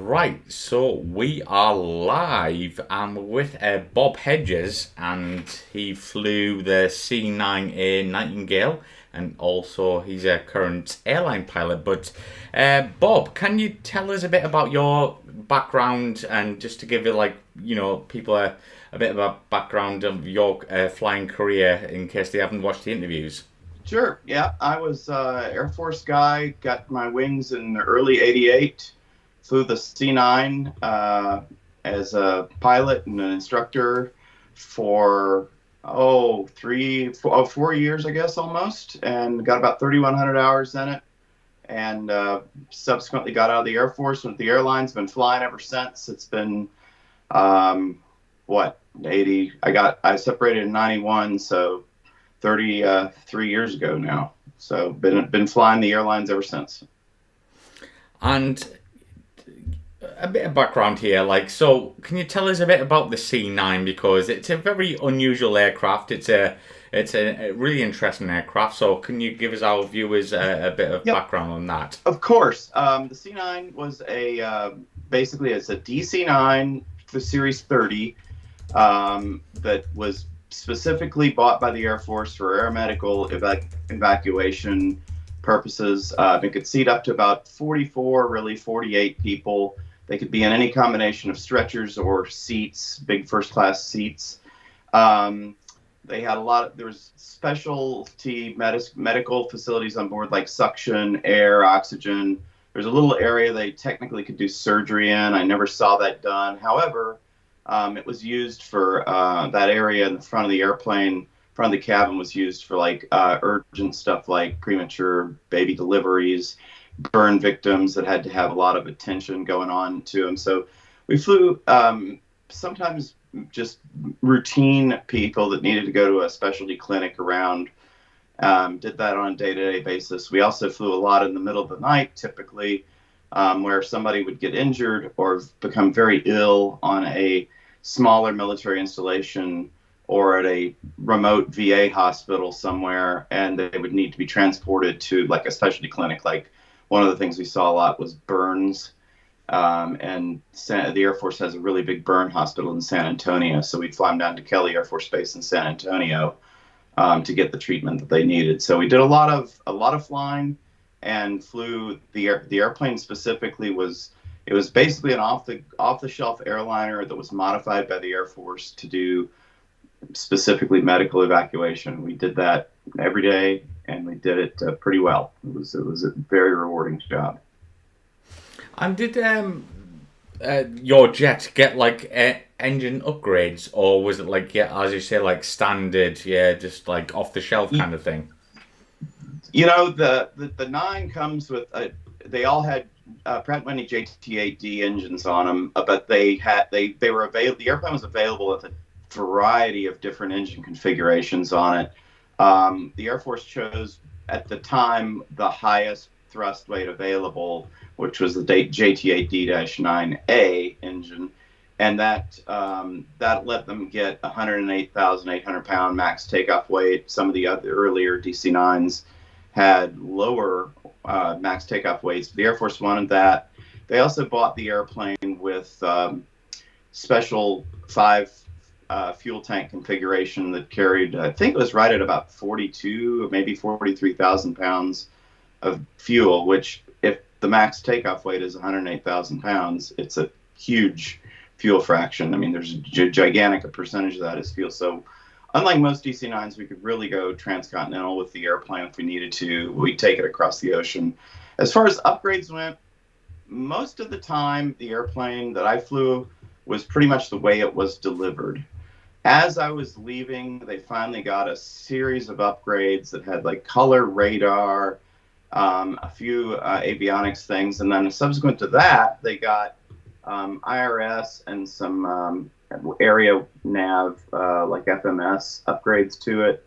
Right, so we are live. I'm with Bob Hedges, and he flew the C9A Nightingale, and also he's a current airline pilot. But Bob, can you tell us a bit about your background, and just to give it people a bit of a background of your flying career in case they haven't watched the interviews? Sure. Yeah, I was Air Force guy. Got my wings in the early '88. Flew the C9 as a pilot and an instructor for 4 years, I guess, almost, and got about 3,100 hours in it. And subsequently got out of the Air Force. Went to the airlines. Been flying ever since. It's been what 80. I separated in '91, so 33 years ago now. So been flying the airlines ever since. And a bit of background here, so can you tell us a bit about the C9, because it's a very unusual aircraft. It's a really interesting aircraft. So can you give us our viewers a bit of Yep, background on that? of course. The C9 was basically it's a DC9 for Series 30 that was specifically bought by the Air Force for aeromedical evacuation purposes. It could seat up to about 44, really 48 people. They could be in any combination of stretchers or seats, big first class seats. They had there was specialty medical facilities on board, like suction, air, oxygen. There's a little area they technically could do surgery in. I never saw that done. However, it was used for that area in the front of the airplane, front of the cabin was used for urgent stuff like premature baby deliveries, burn victims that had to have a lot of attention going on to them. So we flew sometimes just routine people that needed to go to a specialty clinic around. Did that on a day-to-day basis. We also flew a lot in the middle of the night, typically, where somebody would get injured or become very ill on a smaller military installation or at a remote VA hospital somewhere, and they would need to be transported to like a specialty clinic. Like one of the things we saw a lot was burns, and the Air Force has a really big burn hospital in San Antonio, so we'd fly them down to Kelly Air Force Base in San Antonio to get the treatment that they needed. So we did a lot of flying, and flew the airplane specifically was basically an off the shelf airliner that was modified by the Air Force to do specifically medical evacuation. We did that every day, and we did it pretty well. It was a very rewarding job. And did your jet get engine upgrades, or was it as you say, standard, just off the shelf kind of thing? The nine comes with they all had Pratt & Whitney JT8D engines on them, but they were available. The airplane was available with a variety of different engine configurations on it. The Air Force chose at the time the highest thrust weight available, which was the JT8D-9A engine, and that let them get 108,800 pound max takeoff weight. Some of the other earlier DC-9s had lower max takeoff weights. The Air Force wanted that. They also bought the airplane with special 5 fuel tank configuration that carried, I think it was right at about 42 or maybe 43,000 pounds of fuel, which if the max takeoff weight is 108,000 pounds, it's a huge fuel fraction. I mean, there's a gigantic percentage of that is fuel. So unlike most DC-9s, we could really go transcontinental with the airplane if we needed to. We'd take it across the ocean. As far as upgrades went, most of the time, the airplane that I flew was pretty much the way it was delivered. As I was leaving, they finally got a series of upgrades that had color radar, a few avionics things, and then subsequent to that, they got IRS and some area nav, FMS upgrades to it,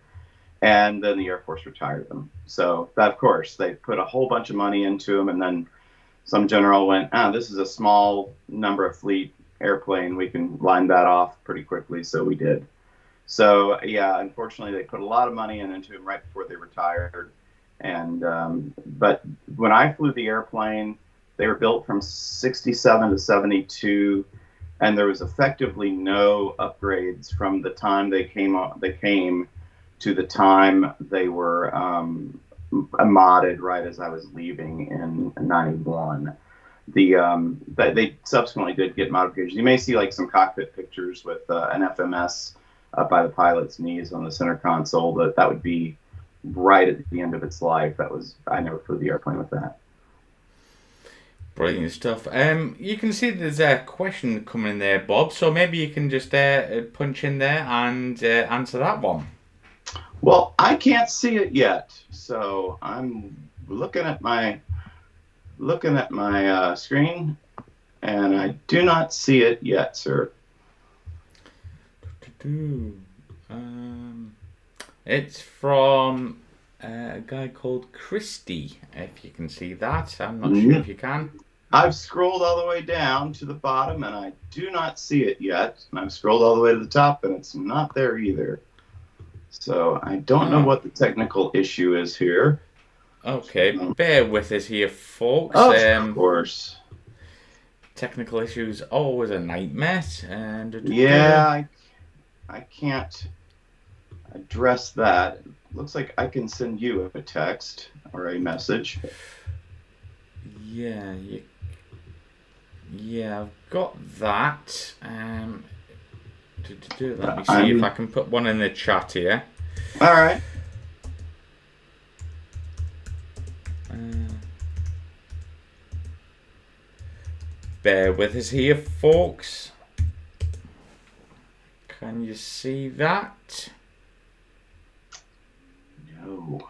and then the Air Force retired them. So that, of course, they put a whole bunch of money into them, and then some general went, this is a small number of fleet airplane, we can line that off pretty quickly, so we did. So yeah, unfortunately, they put a lot of money into them right before they retired. And but when I flew the airplane, They were built from 67 to 72, and there was effectively no upgrades from the time they came to the time they were modded right as I was leaving in 91. They subsequently did get modifications. You may see like some cockpit pictures with an FMS up by the pilot's knees on the center console. That would be right at the end of its life. I never flew the airplane with that. Brilliant stuff. You can see there's a question coming in there, Bob. So maybe you can just punch in there and answer that one. Well, I can't see it yet, so I'm looking at my screen, and I do not see it yet, sir. It's from a guy called Christy. If you can see that, I'm not sure if you can. I've scrolled all the way down to the bottom, and I do not see it yet. And I've scrolled all the way to the top, and it's not there either. So I don't know what the technical issue is here. Okay, bear with us here, folks. Of course. Technical issues always a nightmare. Yeah, I can't address that. It looks like I can send you a text or a message. Yeah, I've got that. Let me see if I can put one in the chat here. All right. Bear with us here, folks. Can you see that? No.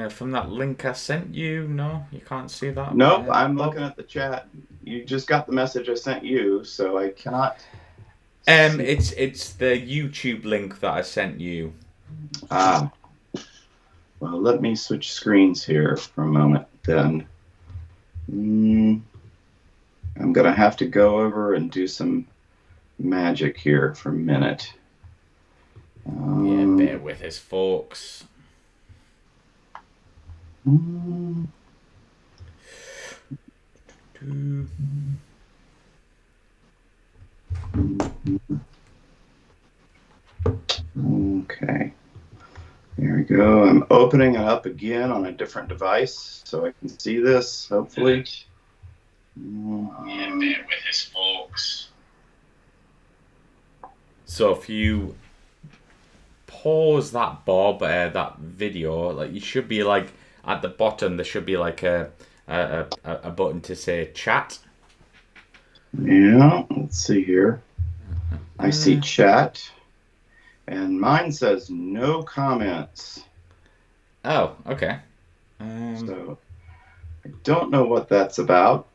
From that link I sent you, no, you can't see that. Nope, I'm looking at the chat. You just got the message I sent you, so I cannot. It's the YouTube link that I sent you. Well, let me switch screens here for a moment. Then I'm gonna have to go over and do some magic here for a minute. Yeah, bear with us, folks. Okay. There we go. I'm opening it up again on a different device so I can see this, hopefully. Yeah, bear with us, folks. So if you pause that, Bob, that video, like, you should be like at the bottom. There should be like a button to say chat. Yeah, let's see here. I see chat, and mine says no comments. Oh, okay. So I don't know what that's about.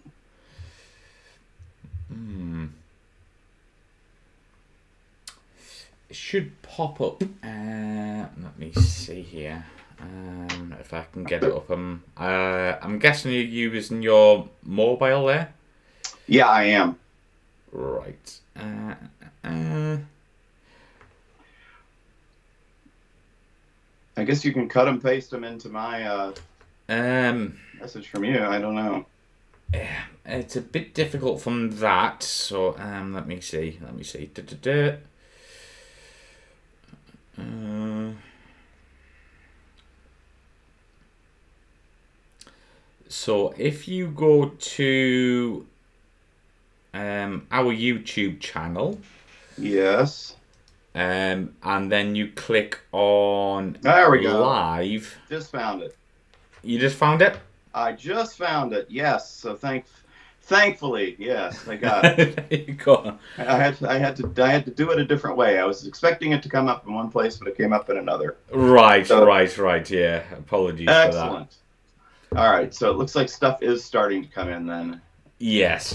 It should pop up. Let me see here. If I can get it up. I'm guessing you're using your mobile there? Yeah, I am. Right. I guess you can cut and paste them into my message from you. I don't know. It's a bit difficult from that. So let me see. So if you go to our YouTube channel, yes, and then you click on there we go. Live. Just found it. You just found it? I just found it. Yes. So thankfully, yes, I got it. There you go. I had to do it a different way. I was expecting it to come up in one place, but it came up in another. Right. Yeah. Apologies for that. Excellent. All right. So it looks like stuff is starting to come in then. Yes.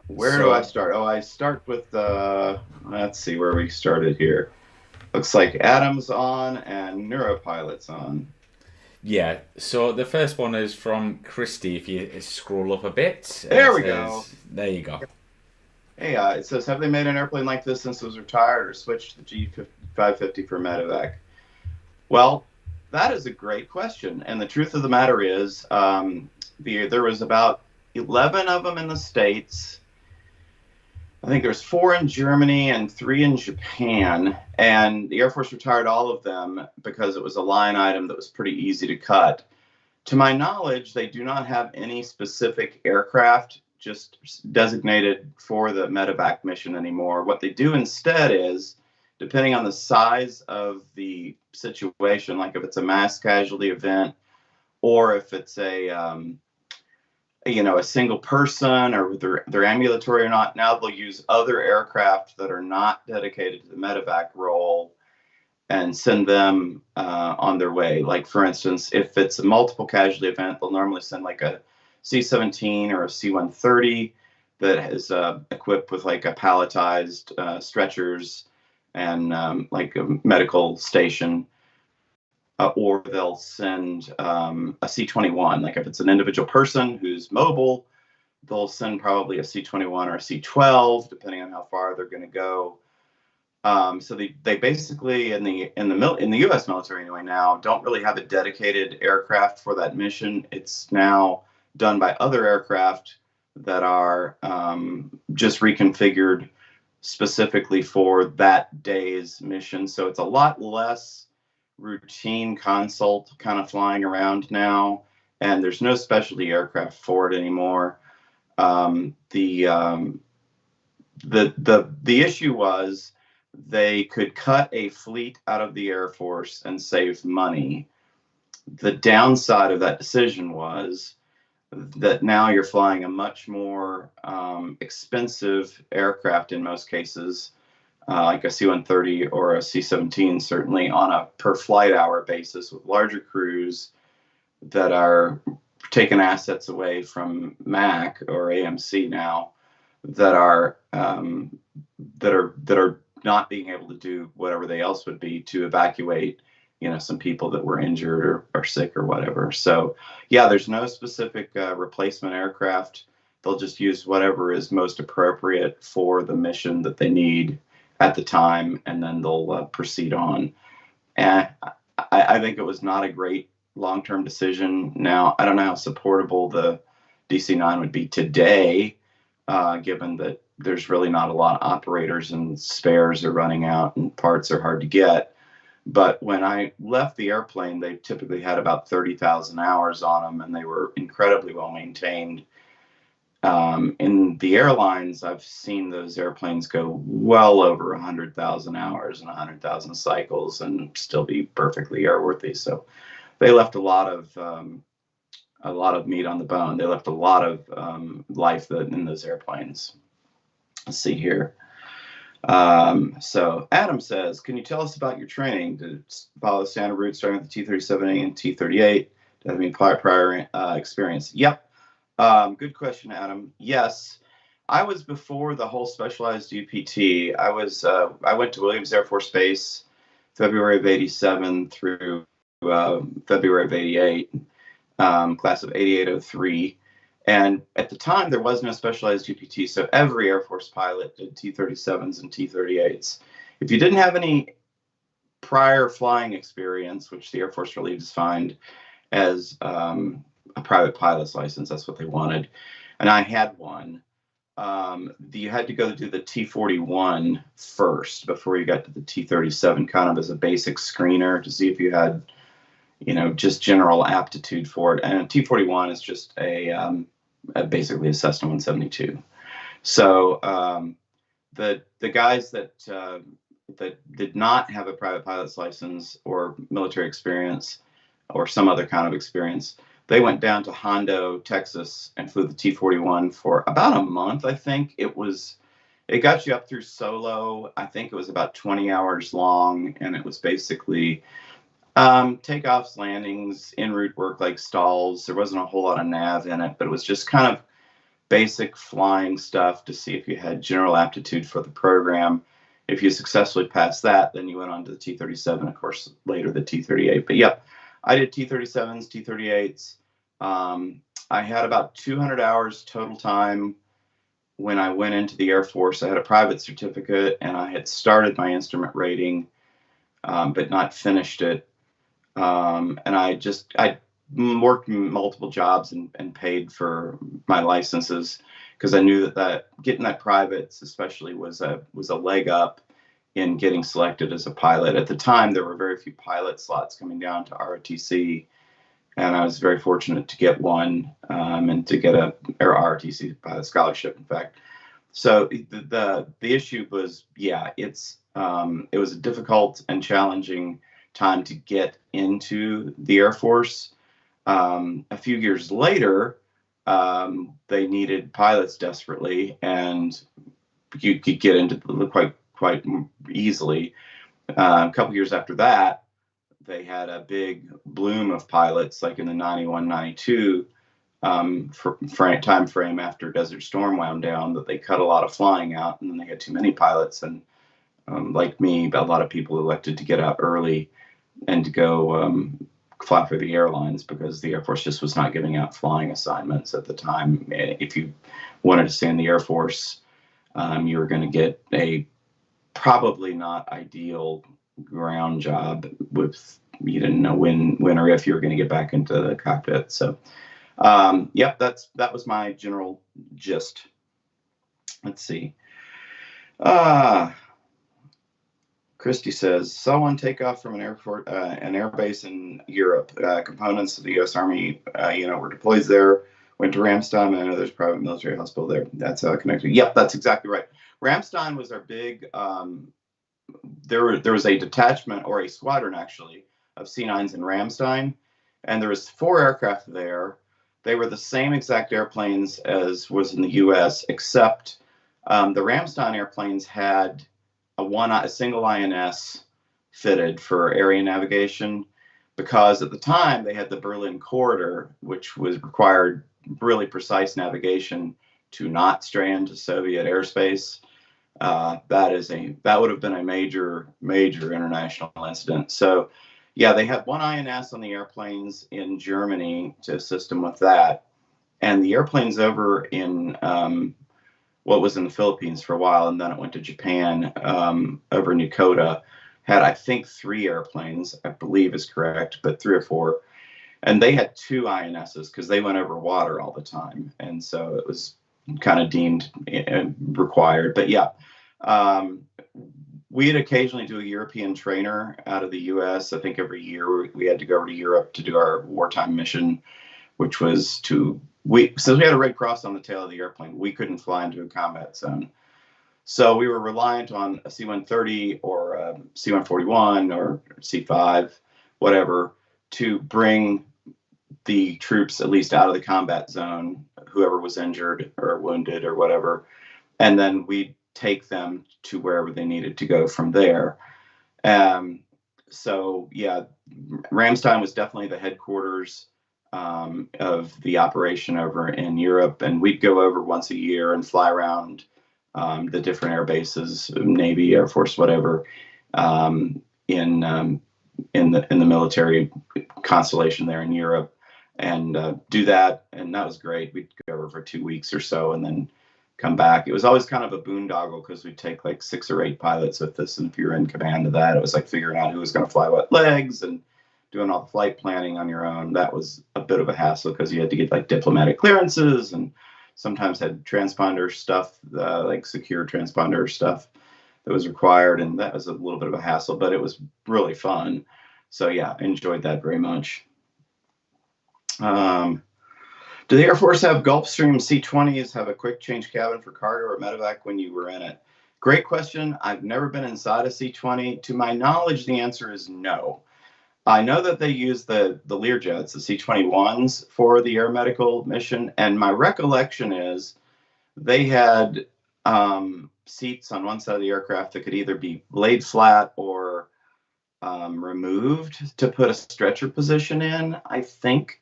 Where do I start? Oh, I start with let's see where we started here. Looks like Adam's on and Neuropilot's on. Yeah, so the first one is from Christy. If you scroll up a bit. There we go. There you go. Hey, it says, have they made an airplane like this since it was retired or switched to the G550 for Medevac? Well, That is a great question. And the truth of the matter is, there was about 11 of them in the States. I think there's 4 in Germany and 3 in Japan. And the Air Force retired all of them because it was a line item that was pretty easy to cut. To my knowledge, they do not have any specific aircraft just designated for the Medevac mission anymore. What they do instead is, depending on the size of the situation, like if it's a mass casualty event or if it's a single person or they're ambulatory or not, now they'll use other aircraft that are not dedicated to the Medevac role and send them on their way. Like, for instance, if it's a multiple casualty event, they'll normally send like a C-17 or a C-130 that is equipped with like a palletized stretchers and like a medical station. Or they'll send a C-21. Like if it's an individual person who's mobile, they'll send probably a C-21 or a C-12, depending on how far they're going to go. So they basically in the U.S. military anyway now don't really have a dedicated aircraft for that mission. It's now done by other aircraft that are just reconfigured specifically for that day's mission. So it's a lot less routine consult kind of flying around now, and there's no specialty aircraft for it anymore. The issue was they could cut a fleet out of the Air Force and save money. The downside of that decision was that now you're flying a much more expensive aircraft in most cases, like a C-130 or a C-17, certainly on a per flight hour basis with larger crews that are taking assets away from MAC or AMC now that are not being able to do whatever they else would be to evacuate, some people that were injured or sick or whatever. So yeah, there's no specific replacement aircraft. They'll just use whatever is most appropriate for the mission that they need at the time, and then they'll proceed on. And I think it was not a great long-term decision. Now, I don't know how supportable the DC-9 would be today, given that there's really not a lot of operators and spares are running out and parts are hard to get. But when I left the airplane, they typically had about 30,000 hours on them, and they were incredibly well maintained. In the airlines, I've seen those airplanes go well over 100,000 hours and 100,000 cycles and still be perfectly airworthy. So they left a lot of meat on the bone. They left a lot of life in those airplanes. Let's see here. So Adam says, can you tell us about your training? Did it follow the standard route starting with the T-37A and T-38? Did you have any prior experience? Yep. Good question, Adam. Yes, I was before the whole specialized UPT. I went to Williams Air Force Base February of 87 through February of 88, class of 8803. And at the time, there was no specialized UPT, so every Air Force pilot did T-37s and T-38s. If you didn't have any prior flying experience, which the Air Force really defined as a private pilot's license, that's what they wanted, and I had one, you had to go do the T-41 first before you got to the T-37, kind of as a basic screener to see if you had, just general aptitude for it. And a T-41 is just basically a Cessna 172. So the guys that did not have a private pilot's license or military experience or some other kind of experience, they went down to Hondo, Texas, and flew the T-41 for about a month. I think it got you up through solo. I think it was about 20 hours long, and it was basically takeoffs, landings, en route work like stalls. There wasn't a whole lot of nav in it, but it was just kind of basic flying stuff to see if you had general aptitude for the program. If you successfully passed that, then you went on to the T-37, of course, later the T-38. But yep, I did T-37s, T-38s. I had about 200 hours total time when I went into the Air Force. I had a private certificate, and I had started my instrument rating, but not finished it. And I worked multiple jobs and paid for my licenses because I knew that getting that privates especially was a leg up in getting selected as a pilot. At the time, there were very few pilot slots coming down to ROTC, and I was very fortunate to get one, and to get a ROTC pilot scholarship, in fact. So the issue was, yeah, it was a difficult and challenging time to get into the Air Force. A few years later, they needed pilots desperately, and you could get into quite easily. A couple years after that, they had a big bloom of pilots, like in the 91, 92 time frame after Desert Storm wound down, that they cut a lot of flying out, and then they had too many pilots. And like me, a lot of people elected to get out early and to go fly for the airlines because the Air Force just was not giving out flying assignments at the time. If you wanted to stay in the Air Force, you were going to get a probably not ideal ground job with, you didn't know when or if you were going to get back into the cockpit. So, yep, that was my general gist. Let's see. Christy says, saw one take off from an air base in Europe. Components of the U.S. Army, were deployed there. Went to Ramstein. I know there's a private military hospital there. That's how it connected. Yep, that's exactly right. Ramstein was our big. There was a detachment, or a squadron actually, of C9s in Ramstein, and there was 4 aircraft there. They were the same exact airplanes as was in the U.S., except the Ramstein airplanes had a single INS fitted for area navigation, because at the time they had the Berlin Corridor, which required really precise navigation to not stray into Soviet airspace. That would have been a major international incident. So, yeah, they had one INS on the airplanes in Germany to assist them with that, and the airplanes over in what was in the Philippines for a while, and then it went to Japan, over in Yokota, had, I think, 3 airplanes, I believe is correct, but 3 or 4. And they had 2 INSs because they went over water all the time. And so it was kind of deemed required. But yeah, we'd occasionally do a European trainer out of the U.S. I think every year we had to go over to Europe to do our wartime mission, which was since we had a Red Cross on the tail of the airplane, we couldn't fly into a combat zone. So we were reliant on a C-130 or a C-141 or C-5, whatever, to bring the troops at least out of the combat zone, whoever was injured or wounded or whatever, and then we'd take them to wherever they needed to go from there. So, yeah, Ramstein was definitely the headquarters of the operation over in Europe, and we'd go over once a year and fly around the different air bases, Navy, Air Force, whatever, in the military constellation there in Europe, and do that, and that was great. We'd go over for 2 weeks or so, and then come back. It was always kind of a boondoggle because we'd take like 6 or 8 pilots with us, and if you were in command of that, it was like figuring out who was going to fly what legs and doing all the flight planning on your own. That was a bit of a hassle because you had to get like diplomatic clearances, and sometimes had transponder stuff, like secure transponder stuff that was required, and that was a little bit of a hassle, but it was really fun. So yeah, enjoyed that very much. Do the Air Force have Gulfstream C-20s have a quick change cabin for cargo or medevac when you were in it? Great question. I've never been inside a C-20. To my knowledge, the answer is no. I know that they use the Learjets, the C-21s, for the air medical mission, and my recollection is they had seats on one side of the aircraft that could either be laid flat or removed to put a stretcher position in, I think.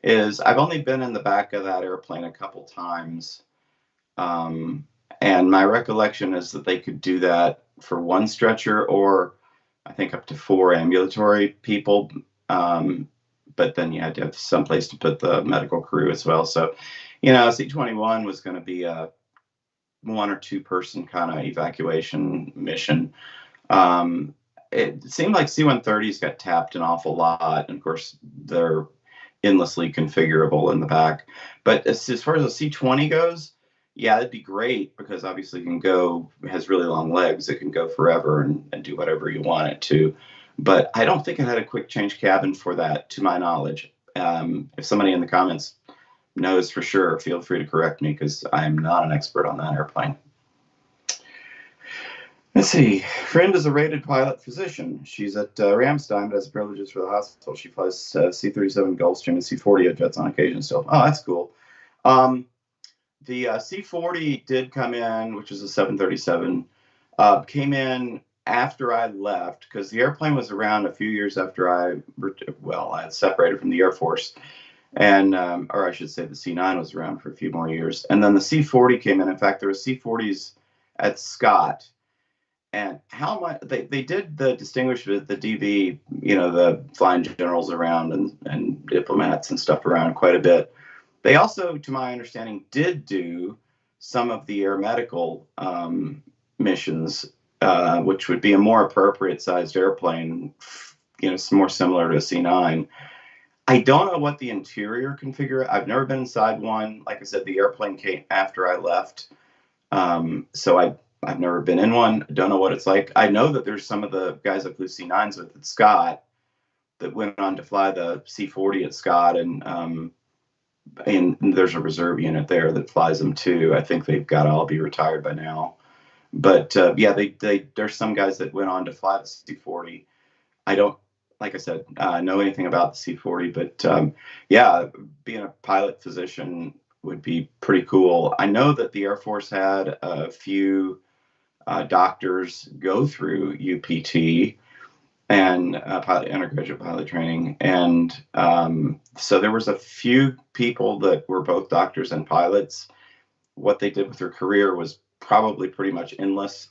I've only been in the back of that airplane a couple times, and my recollection is that they could do that for one stretcher, or I think up to 4 ambulatory people, but then you had to have some place to put the medical crew as well. So, C-21 was going to be a 1 or 2 person kind of evacuation mission. it seemed like C-130s got tapped an awful lot, and of course they're endlessly configurable in the back. But as far as a C-20 goes, yeah, it'd be great because obviously it can go, it has really long legs. It can go forever and do whatever you want it to. But I don't think it had a quick change cabin for that, to my knowledge. If somebody in the comments knows for sure, feel free to correct me because I'm not an expert on that airplane. Let's see. Friend is a rated pilot physician. She's at Ramstein, but has privileges for the hospital. She flies C-37 Gulfstream and C-40 jets on occasion still. Oh, that's cool. The C-40 did come in, which is a 737, came in after I left because the airplane was around a few years after I had separated from the Air Force. And, or I should say the C-9 was around for a few more years. And then the C-40 came in. In fact, there were C-40s at Scott. And how much they did the distinguish the DV, the flying generals around and diplomats and stuff around quite a bit. They also, to my understanding, did do some of the air medical missions, which would be a more appropriate sized airplane, more similar to a C-9. I don't know what the interior configure. I've never been inside one. Like I said, the airplane came after I left. So I've never been in one. I don't know what it's like. I know that there's some of the guys I flew C-9s with at Scott that went on to fly the C-40 at Scott, and there's a reserve unit there that flies them too. I think they've got to all be retired by now. But yeah, there's some guys that went on to fly the C-40. I don't, like I said, know anything about the C-40, but yeah, being a pilot physician would be pretty cool. I know that the Air Force had a few doctors go through UPT and undergraduate pilot training. And so there was a few people that were both doctors and pilots. What they did with their career was probably pretty much endless.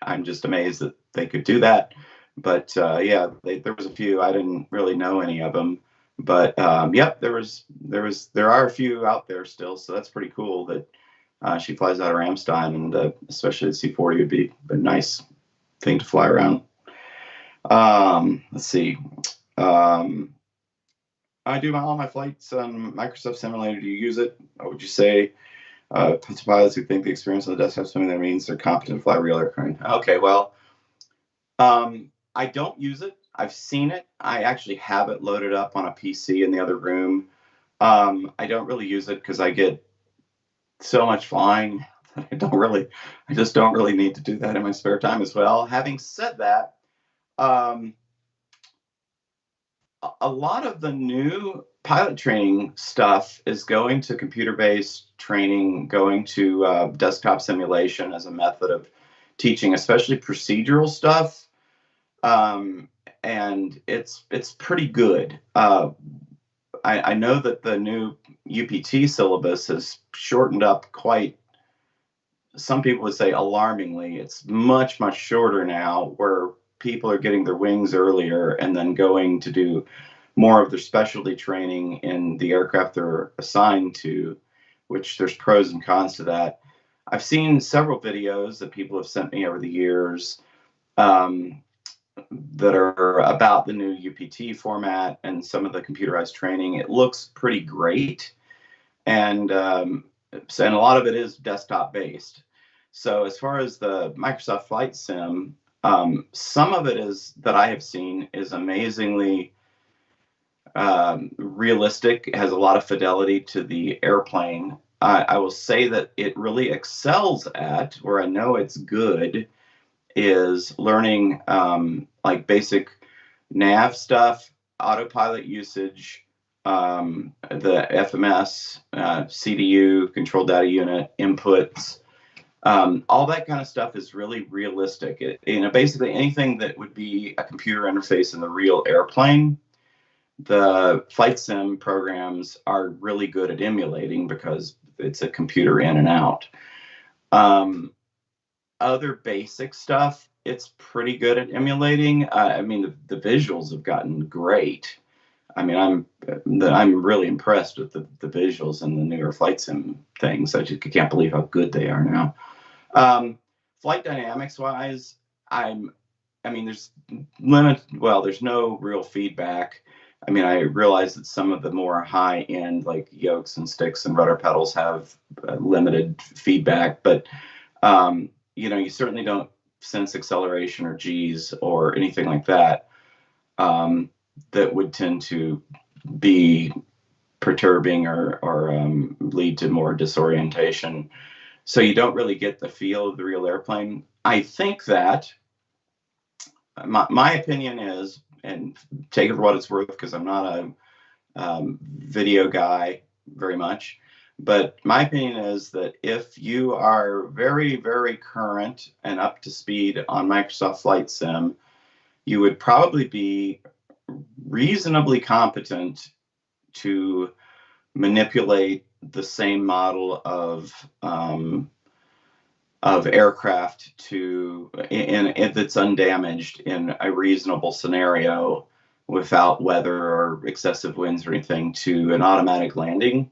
I'm just amazed that they could do that. But yeah, there was a few. I didn't really know any of them. But yep, there are a few out there still. So that's pretty cool that she flies out of Ramstein, and especially the C-40 would be a nice thing to fly around. Let's see. I do all my flights on Microsoft Simulator. Do you use it? Or would you say to pilots who think the experience on the desktop simulator means they're competent to fly real aircraft? Okay, well, I don't use it. I've seen it. I actually have it loaded up on a PC in the other room. I don't really use it because I get so much flying that I just don't really need to do that in my spare time as well. Having said that, a lot of the new pilot training stuff is going to computer-based training, going to desktop simulation as a method of teaching, especially procedural stuff. And it's pretty good. I know that the new UPT syllabus has shortened up quite, some people would say alarmingly. It's much, much shorter now, where people are getting their wings earlier and then going to do more of their specialty training in the aircraft they're assigned to, which there's pros and cons to that. I've seen several videos that people have sent me over the years that are about the new UPT format and some of the computerized training. It looks pretty great. And a lot of it is desktop based. So as far as the Microsoft Flight Sim, some of it is that I have seen is amazingly realistic. It has a lot of fidelity to the airplane. I will say that it really excels at, where I know it's good, is learning like basic nav stuff, autopilot usage, the FMS, CDU, control data unit, inputs, all that kind of stuff is really realistic. Basically anything that would be a computer interface in the real airplane, the flight sim programs are really good at emulating because it's a computer in and out. Other basic stuff, it's pretty good at emulating. I mean, the visuals have gotten great. I mean, I'm really impressed with the visuals and the newer flight sim things. I just can't believe how good they are now. Flight dynamics wise, I'm I mean, there's no real feedback. I mean, I realize that some of the more high end, like yokes and sticks and rudder pedals, have limited feedback, but you certainly don't sense acceleration or G's or anything like that that would tend to be perturbing or lead to more disorientation. So you don't really get the feel of the real airplane. I think that my opinion is, and take it for what it's worth, because I'm not a video guy very much, but my opinion is that if you are very, very current and up to speed on Microsoft Flight Sim, you would probably be reasonably competent to manipulate the same model of aircraft and that's undamaged in a reasonable scenario without weather or excessive winds or anything to an automatic landing.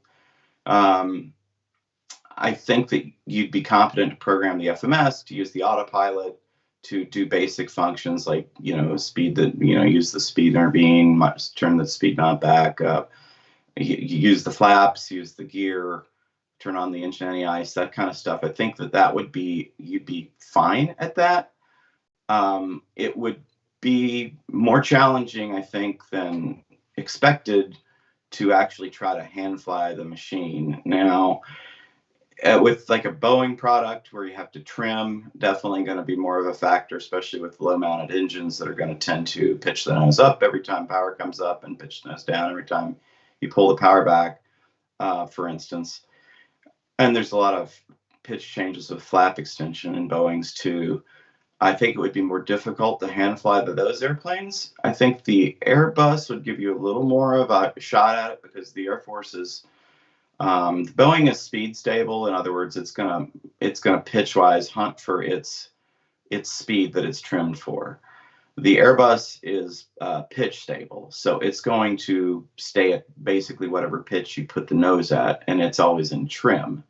I think that you'd be competent to program the FMS, to use the autopilot, to do basic functions like, speed that, use the speed intervene, turn the speed knob back up, you use the flaps, use the gear, turn on the engine anti-ice, that kind of stuff. I think you'd be fine at that. It would be more challenging, I think, than expected to actually try to hand fly the machine. Now, with like a Boeing product where you have to trim, definitely going to be more of a factor, especially with low mounted engines that are going to tend to pitch the nose up every time power comes up and pitch the nose down every time you pull the power back, for instance. And there's a lot of pitch changes with flap extension in Boeing's too. I think it would be more difficult to hand fly those airplanes. I think the Airbus would give you a little more of a shot at it because the Air Force is, Boeing is speed stable. In other words, it's gonna pitch wise hunt for its speed that it's trimmed for. The Airbus is pitch stable, so it's going to stay at basically whatever pitch you put the nose at, and it's always in trim.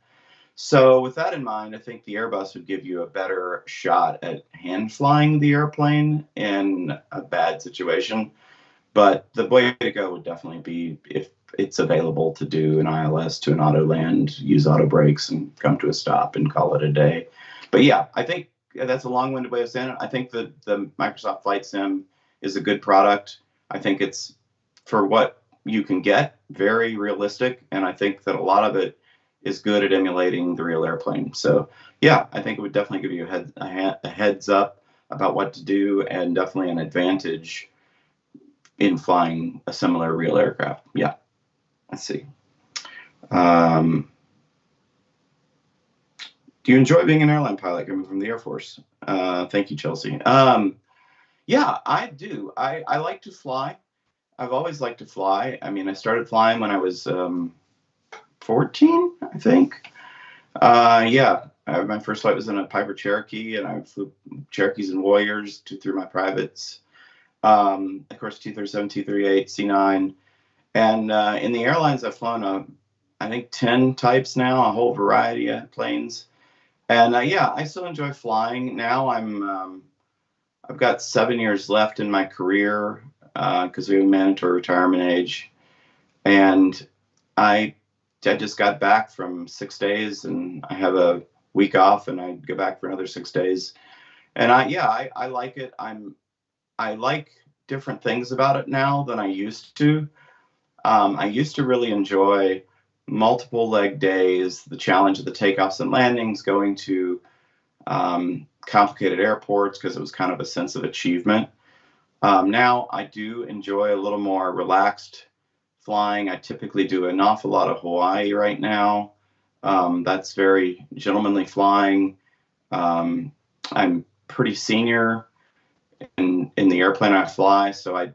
So with that in mind, I think the Airbus would give you a better shot at hand flying the airplane in a bad situation. But the way to go would definitely be if it's available to do an ILS to an auto land, use auto brakes and come to a stop and call it a day. But yeah, I think that's a long-winded way of saying it. I think that the Microsoft Flight Sim is a good product. I think it's, for what you can get, very realistic. And I think that a lot of it is good at emulating the real airplane. So yeah, I think it would definitely give you a heads up about what to do, and definitely an advantage in flying a similar real aircraft. Yeah. Let's see. Do you enjoy being an airline pilot coming from the Air Force? Thank you, Chelsea. Yeah, I do. I like to fly. I've always liked to fly. I mean, I started flying when I was 14, I think. Yeah, my first flight was in a Piper Cherokee, and I flew Cherokees and Warriors through my privates. Of course, T-37, T-38, C9. And in the airlines, I've flown, I think, 10 types now, a whole variety of planes. And yeah, I still enjoy flying. Now I've got 7 years left in my career because we have a mandatory retirement age. And I just got back from 6 days, and I have a week off, and I go back for another 6 days. And I like it. I like different things about it now than I used to. I used to really enjoy multiple leg days, the challenge of the takeoffs and landings, going to complicated airports because it was kind of a sense of achievement. Now I do enjoy a little more relaxed flying. I typically do an awful lot of Hawaii right now. That's very gentlemanly flying. I'm pretty senior in the airplane I fly, so I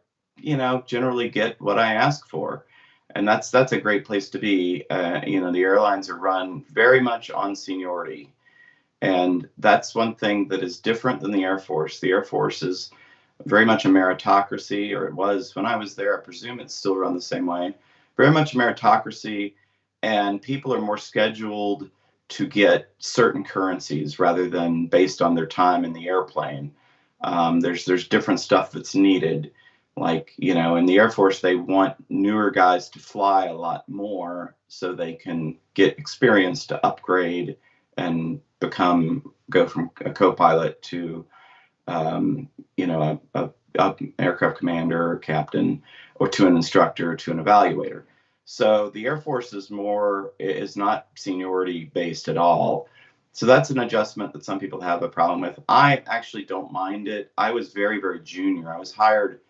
generally get what I ask for, and that's a great place to be. The airlines are run very much on seniority, and that's one thing that is different than the Air Force. The Air Force is very much a meritocracy, or it was when I was there. I presume it's still run the same way. Very much a meritocracy, and people are more scheduled to get certain currencies rather than based on their time in the airplane. There's different stuff that's needed. Like, in the Air Force, they want newer guys to fly a lot more so they can get experience to upgrade and go from a co-pilot to, a aircraft commander or captain, or to an instructor, to an evaluator. So the Air Force is not seniority based at all. So that's an adjustment that some people have a problem with. I actually don't mind it. I was very, very junior. I was hired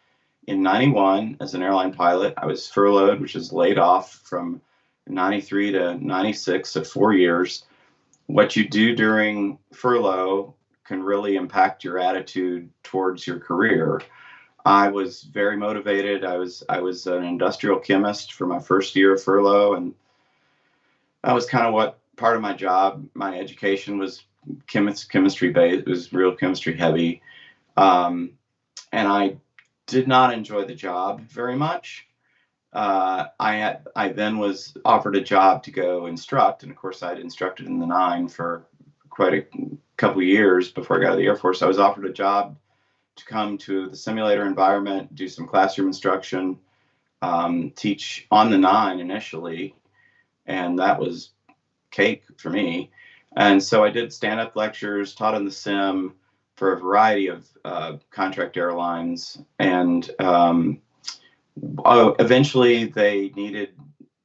in 91 as an airline pilot. I was furloughed, which is laid off from 93 to 96, so 4 years. What you do during furlough can really impact your attitude towards your career. I was very motivated. I was an industrial chemist for my first year of furlough, and that was kind of what part of my job. My education was chemistry based. It was real chemistry heavy, and I did not enjoy the job very much. I then was offered a job to go instruct, and of course I'd instructed in the 9 for quite a couple of years before I got out of the Air Force. I was offered a job to come to the simulator environment, do some classroom instruction, teach on the 9 initially, and that was cake for me. And so I did stand-up lectures, taught in the sim for a variety of contract airlines, and eventually they needed,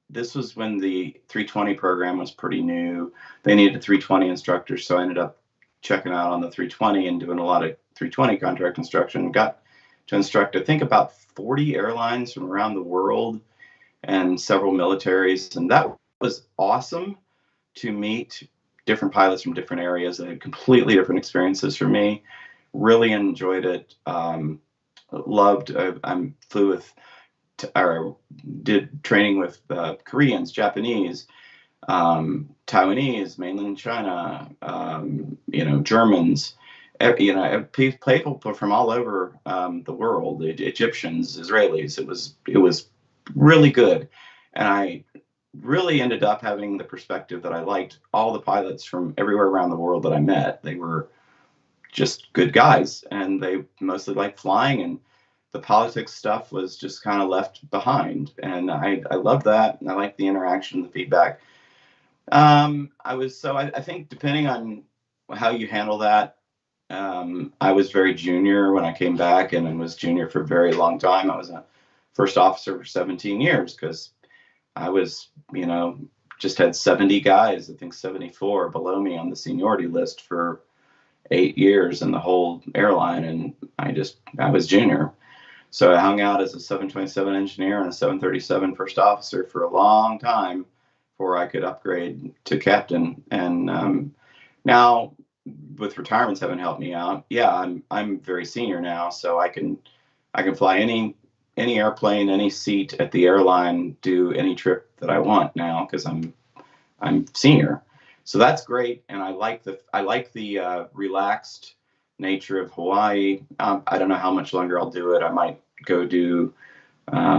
this was when the 320 program was pretty new. They needed a 320 instructor, so I ended up checking out on the 320 and doing a lot of 320 contract instruction. Got to instruct, I think, about 40 airlines from around the world and several militaries, and that was awesome to meet different pilots from different areas that had completely different experiences from me. Really enjoyed it. Loved. I flew with, or did training with Koreans, Japanese, Taiwanese, mainland China, Germans, people from all over the world, Egyptians, Israelis. It was really good, and I really ended up having the perspective that I liked all the pilots from everywhere around the world that I met. They were just good guys, and they mostly liked flying, and the politics stuff was just kind of left behind. And I loved that, and I liked the interaction, the feedback. I think depending on how you handle that, I was very junior when I came back, and I was junior for a very long time. I was a first officer for 17 years because I was, just had 70 guys, I think 74 below me on the seniority list for 8 years in the whole airline. And I was junior. So I hung out as a 727 engineer and a 737 first officer for a long time before I could upgrade to captain. And now with retirements having helped me out, yeah, I'm very senior now, so I can fly any airplane, any seat at the airline, do any trip that I want now because I'm senior. So that's great, and I like the relaxed nature of Hawaii. I don't know how much longer I'll do it. I might go do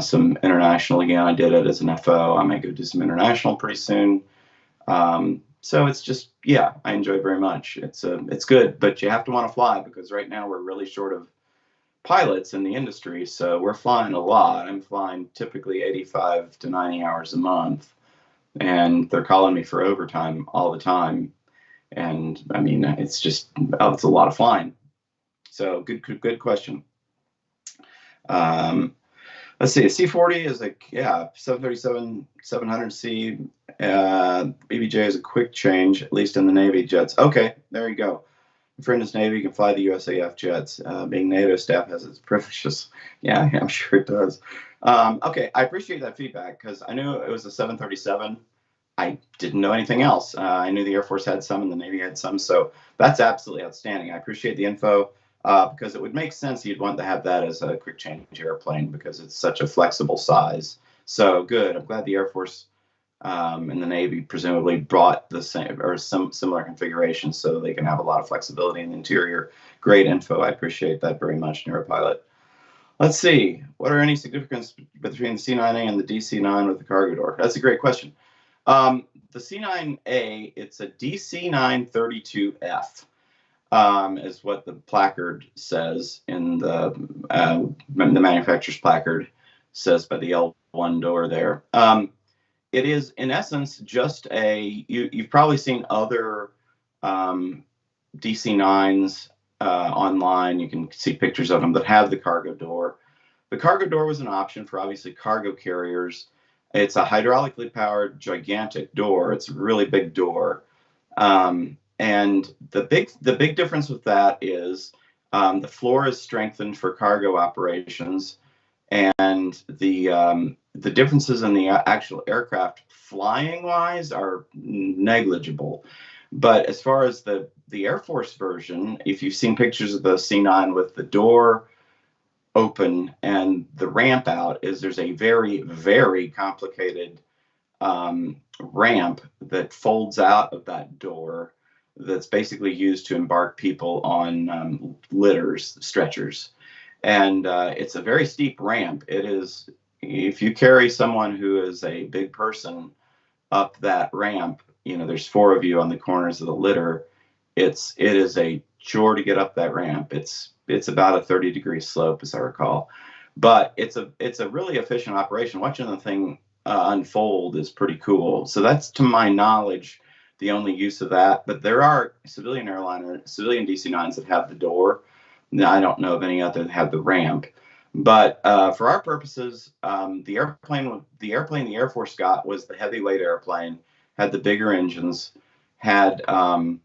some international again. I did it as an FO. I might go do some international pretty soon. So it's just, yeah, I enjoy it very much. It's good, but you have to want to fly because right now we're really short of pilots in the industry. So we're flying a lot. I'm flying typically 85 to 90 hours a month, and they're calling me for overtime all the time. And I mean, it's a lot of flying. So good question. Let's see. A C-40 is 737 700C. BBJ is a quick change, at least in the Navy jets. Okay, there you go. A friend is Navy, can fly the USAF jets. Being NATO staff has its privileges. Yeah, I'm sure it does. Okay, I appreciate that feedback because I knew it was a 737. I didn't know anything else. I knew the Air Force had some and the Navy had some, so that's absolutely outstanding. I appreciate the info because it would make sense you'd want to have that as a quick change airplane because it's such a flexible size. So good. I'm glad the Air Force and the Navy presumably brought the same or some similar configuration so they can have a lot of flexibility in the interior. Great info. I appreciate that very much, Neuropilot. Let's see. What are any significance between the C9A and the DC-9 with the cargo door? That's a great question. The C9A, it's a DC-9 32F. is what the placard says in the manufacturer's placard says by the L1 door there. It is, in essence, just you've probably seen other DC-9s online. You can see pictures of them that have the cargo door. The cargo door was an option for, obviously, cargo carriers. It's a hydraulically powered, gigantic door. It's a really big door. And the big difference with that is the floor is strengthened for cargo operations, and the differences in the actual aircraft flying wise are negligible. But as far as the Air Force version, if you've seen pictures of the C9 with the door open and the ramp out, there's a very, very complicated ramp that folds out of that door that's basically used to embark people on litters, stretchers. And it's a very steep ramp. It is, if you carry someone who is a big person up that ramp, there's 4 of you on the corners of the litter. It is a chore to get up that ramp. It's about a 30-degree slope, as I recall, but it's a really efficient operation. Watching the thing unfold is pretty cool. So that's, to my knowledge, the only use of that. But there are civilian DC-9s that have the door. Now, I don't know of any other that have the ramp. But for our purposes, the airplane the Air Force got was the heavyweight airplane, had the bigger engines, had the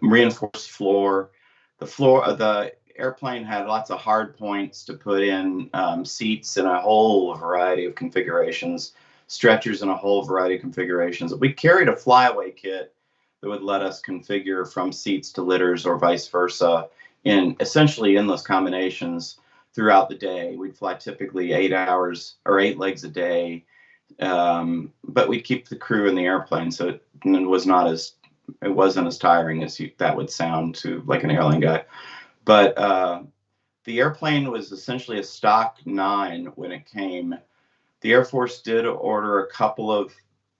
reinforced floor. The airplane had lots of hard points to put in, seats in a whole variety of configurations, stretchers in a whole variety of configurations. We carried a flyaway kit that would let us configure from seats to litters or vice versa in essentially endless combinations throughout the day. We'd fly typically 8 hours or 8 legs a day, but we'd keep the crew in the airplane, so it wasn't as tiring as that would sound to like an airline guy. But the airplane was essentially a stock 9 when it came. The Air Force did order a couple of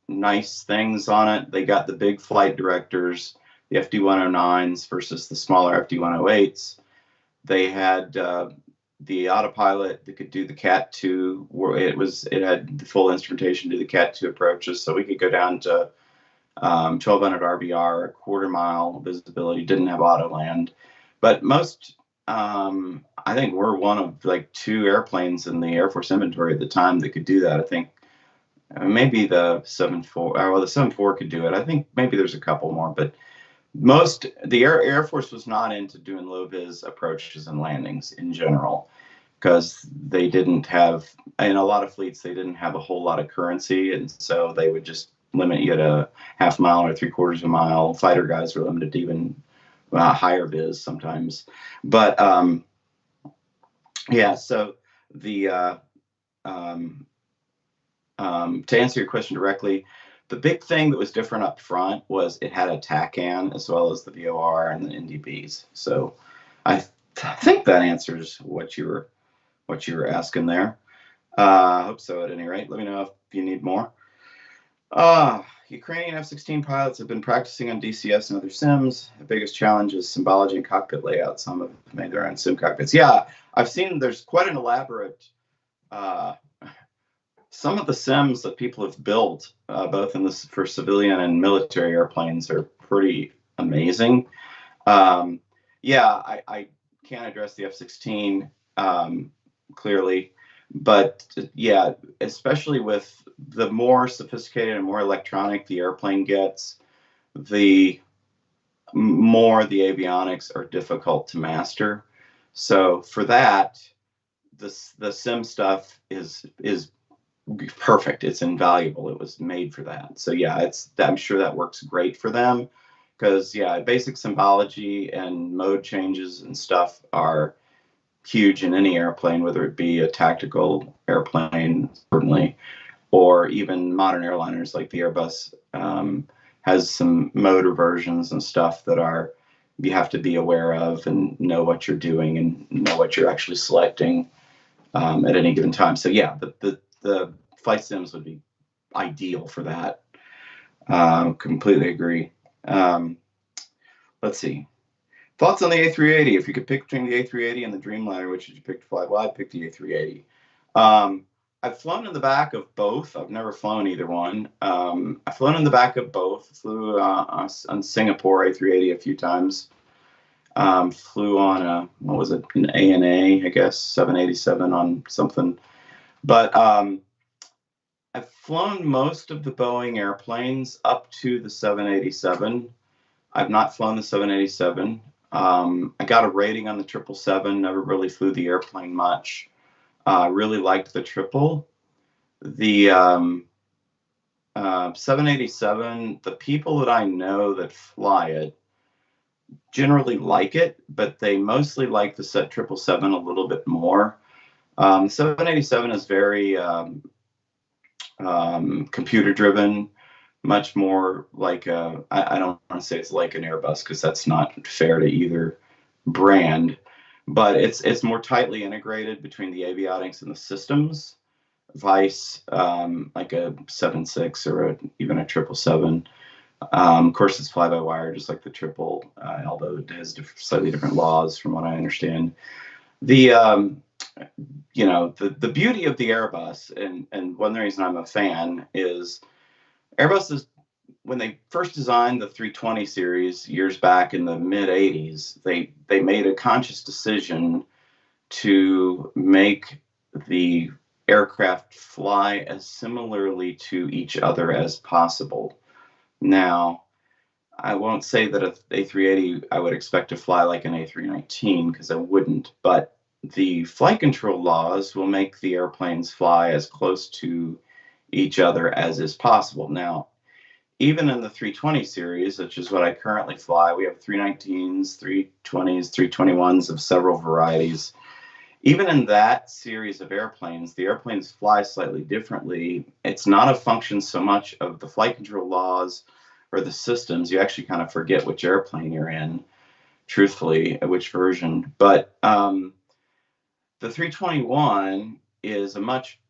nice things on it. They got the big flight directors, the FD-109s versus the smaller FD-108s. They had the autopilot that could do the Cat 2, where it had the full instrumentation to do the Cat 2 approaches, so we could go down to 1200 RBR, a quarter-mile visibility. Didn't have auto land, but most, I think we're one of like 2 airplanes in the Air Force inventory at the time that could do that. I think maybe the 7.4, well, the 7.4 could do it. I think maybe there's a couple more, but the Air Force was not into doing low vis approaches and landings in general, because they didn't have, in a lot of fleets, they didn't have a whole lot of currency, and so they would just limit you to half mile or 3/4 of a mile. Fighter guys were limited to even higher vis sometimes. But yeah, so the to answer your question directly, the big thing that was different up front was it had a TACAN as well as the VOR and the NDBs. So I think that answers what you were asking there. I hope so, at any rate. Let me know if you need more. Ukrainian F-16 pilots have been practicing on DCS and other sims. The biggest challenge is symbology and cockpit layout. Some have made their own sim cockpits. Yeah, I've seen there's quite an elaborate, some of the sims that people have built, both for civilian and military airplanes, are pretty amazing. Yeah, I can't address the F-16 clearly, but yeah, especially with the more sophisticated and more electronic the airplane gets, the more the avionics are difficult to master. So for that, the sim stuff is perfect. It's invaluable. It was made for that. So yeah, I'm sure that works great for them, because yeah, basic symbology and mode changes and stuff are huge in any airplane, whether it be a tactical airplane, certainly, or even modern airliners like the Airbus has some mode reversions and stuff that you have to be aware of and know what you're doing and know what you're actually selecting at any given time. So yeah, the flight sims would be ideal for that. Completely agree. let's see. Thoughts on the A380? If you could pick between the A380 and the Dreamliner, which would you pick to fly? Well, I'd pick the A380. I've flown in the back of both. I've never flown either one. I've flown in the back of both. Flew on Singapore A380 a few times. Flew on what was it, an ANA, I guess, 787 on something. But I've flown most of the Boeing airplanes up to the 787. I've not flown the 787. I got a rating on the 777. Never really flew the airplane much. Really liked the triple. The 787, the people that I know that fly it generally like it, but they mostly like the 777 a little bit more. 787 is very computer driven, much more like I don't want to say it's like an Airbus because that's not fair to either brand, but it's more tightly integrated between the avionics and the systems, vice like a 7.6 or even a 777. Of course, it's fly-by-wire, just like the triple, although it has slightly different laws, from what I understand. The the beauty of the Airbus, and one reason I'm a fan is Airbus is, when they first designed the 320 series years back in the mid 80s, they made a conscious decision to make the aircraft fly as similarly to each other as possible. Now, I won't say that an A380 I would expect to fly like an A319 because I wouldn't, but the flight control laws will make the airplanes fly as close to each other as is possible. Now, even in the 320 series, which is what I currently fly, we have 319s, 320s, 321s of several varieties. Even in that series of airplanes, the airplanes fly slightly differently. It's not a function so much of the flight control laws or the systems. You actually kind of forget which airplane you're in, truthfully, which version. But the 321 is a much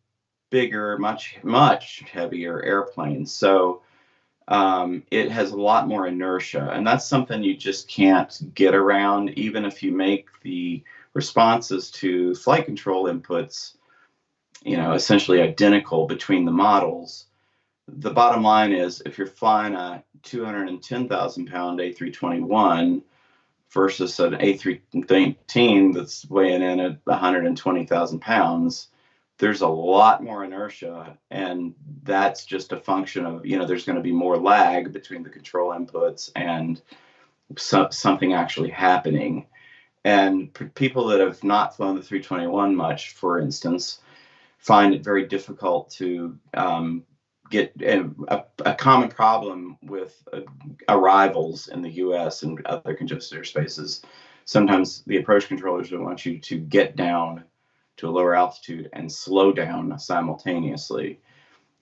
bigger, much heavier airplane. So it has a lot more inertia, and that's something you just can't get around, even if you make the responses to flight control inputs, essentially identical between the models. The bottom line is, if you're flying a 210,000 pound A321 versus an A319 that's weighing in at 120,000 pounds, there's a lot more inertia, and that's just a function of, there's going to be more lag between the control inputs and something actually happening. And people that have not flown the 321 much, for instance, find it very difficult to get a common problem with arrivals in the U.S. and other congested airspaces. Sometimes the approach controllers don't want you to get down to a lower altitude and slow down simultaneously.